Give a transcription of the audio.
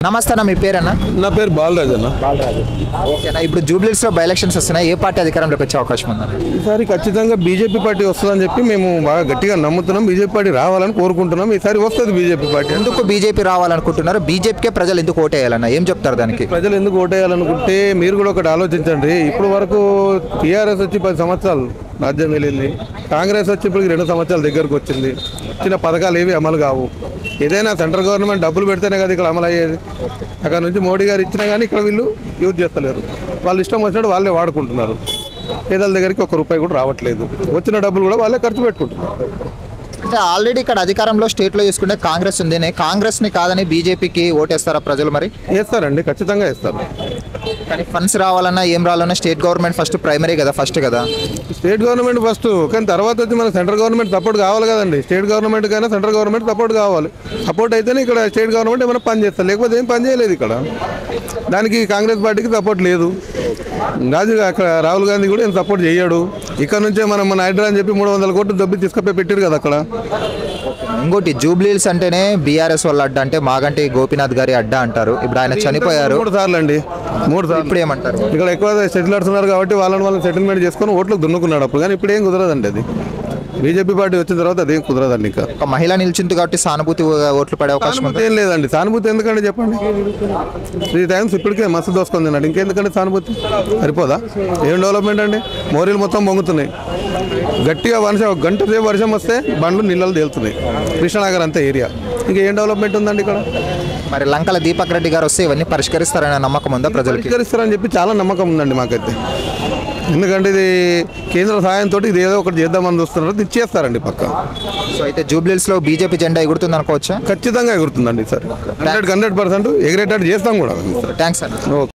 నమస్తే అన్న, మీ పేరన్నా? నా పేరు బాలరాజ్ అన్న. ఓకేనా, ఇప్పుడు జూబ్లీస్లో బై ఎలక్షన్స్ వస్తున్నాయి, ఏ పార్టీ అధికారంలోకి వచ్చే అవకాశం ఉందన్న? ఈసారి ఖచ్చితంగా బీజేపీ పార్టీ వస్తుందని చెప్పి మేము బాగా గట్టిగా నమ్ముతున్నాం. బీజేపీ పార్టీ రావాలని కోరుకుంటున్నాం. ఈసారి వస్తుంది బీజేపీ పార్టీ. ఎందుకు బీజేపీ రావాలనుకుంటున్నారు? బీజేపీకే ప్రజలు ఎందుకు ఓటేయాలన్న, ఏం చెప్తారు దానికి? ప్రజలు ఎందుకు ఓటేయాలనుకుంటే మీరు కూడా ఒకటి ఆలోచించండి. ఇప్పుడు వరకు టీఆర్ఎస్ వచ్చి 10 సంవత్సరాలు రాజ్యం వెళ్ళింది. కాంగ్రెస్ వచ్చి ఇప్పుడు 2 సంవత్సరాల దగ్గరకు వచ్చింది. చిన్న పథకాలు ఏవి అమలు కావు. ఏదైనా సెంట్రల్ గవర్నమెంట్ డబ్బులు పెడితేనే కదా ఇక్కడ అమలు అయ్యేది. అక్కడ నుంచి మోడీ గారు ఇచ్చినా కానీ ఇక్కడ వీళ్ళు యూజ్ చేస్తలేరు. వాళ్ళు ఇష్టం వచ్చినట్టు వాళ్ళే వాడుకుంటున్నారు. పేదల దగ్గరికి 1 రూపాయి కూడా రావట్లేదు. వచ్చిన డబ్బులు కూడా వాళ్ళే ఖర్చు పెట్టుకుంటున్నారు. అంటే ఆల్రెడీ ఇక్కడ అధికారంలో స్టేట్లో చూసుకుంటే కాంగ్రెస్ ఉంది. కాంగ్రెస్ని కాదని బీజేపీకి ఓటేస్తారా ప్రజలు? మరి వేస్తారండి, ఖచ్చితంగా వేస్తారు. కానీ ఫండ్స్ రావాలన్నా ఏం రావాలన్నా స్టేట్ గవర్నమెంట్ ఫస్ట్ ప్రైమరీ కదా, ఫస్ట్ కదా. స్టేట్ గవర్నమెంట్ ఫస్ట్, కానీ తర్వాత వచ్చి మన సెంట్రల్ గవర్నమెంట్ సపోర్ట్ కావాలి కదండి. స్టేట్ గవర్నమెంట్ కైనా సెంట్రల్ గవర్నమెంట్ సపోర్ట్ కావాలి. సపోర్ట్ అయితేనే ఇక్కడ స్టేట్ గవర్నమెంట్ ఏమైనా పని చేస్తారు, లేకపోతే ఏం పని చేయలేదు ఇక్కడ. దానికి కాంగ్రెస్ పార్టీకి సపోర్ట్ లేదు. రాహుల్ గాంధీ కూడా ఏం సపోర్ట్ చేయడు. ఇక్కడ నుంచే మన హైడ్రా అని చెప్పి 300 కోట్లు దబ్బి తీసుకపోయి పెట్టారు కదా అక్కడ. ఇంకోటి జూబ్లీహిల్స్ అంటేనే బీఆర్ఎస్ వాళ్ళ అడ్డా, అంటే మాగంటి గోపీనాథ్ గారి అడ్డా అంటారు. ఇప్పుడు ఆయన చనిపోయారు 3 సార్లు అండి. 3 సార్లు. ఇప్పుడు ఏమంటారు? ఇక్కడ ఎక్కువ సెటిలర్స్ ఉన్నారు కాబట్టి వాళ్ళని సెటిల్మెంట్ చేసుకొని ఓట్లు దున్నుకున్నాడు అప్పుడు. కానీ ఇప్పుడు ఏం కుదరదండి. అది బీజేపీ పార్టీ వచ్చిన తర్వాత అదేం కుదరదండి. ఇంకా ఒక మహిళ నిలిచింది కాబట్టి సానుభూతి ఓట్లు పడే అవకాశం ఏం లేదండి. సానుభూతి ఎందుకంటే చెప్పండి, 3 టైమ్స్ ఇప్పటికే మస్తు దోసుకొని తిన్నాడు. ఇంకెందుకంటే సానుభూతి సరిపోదా? ఏం డెవలప్మెంట్ అండి? మోరీలు మొత్తం పొంగుతున్నాయి. గట్టిగా గంట సేపు వర్షం వస్తే బండ్లు నీళ్ళలు తేలుతున్నాయి. కృష్ణానగర్ అంతా ఏరియా. ఇంకా ఏం డెవలప్మెంట్ ఉందండి ఇక్కడ? మరి లంకల దీపక్ రెడ్డి గారు వస్తే ఇవన్నీ పరిష్కరిస్తారనే నమ్మకం ఉందా ప్రజలకి? పరిష్కరిస్తారని చెప్పి చాలా నమ్మకం ఉందండి మాకైతే. ఎందుకంటే ఇది కేంద్ర సహాయంతో ఇది ఏదో ఒకటి చేద్దామని చూస్తున్నారు. ఇది చేస్తారండి పక్క. సో అయితే జూబ్లీహిల్స్లో బీజేపీ జెండా ఎగురుతుంది అనుకోవచ్చా? ఖచ్చితంగా ఎగురుతుందండి. సరే 100% ఎగిరేటట్టు చేస్తాం కూడా. థ్యాంక్స్ అన్న.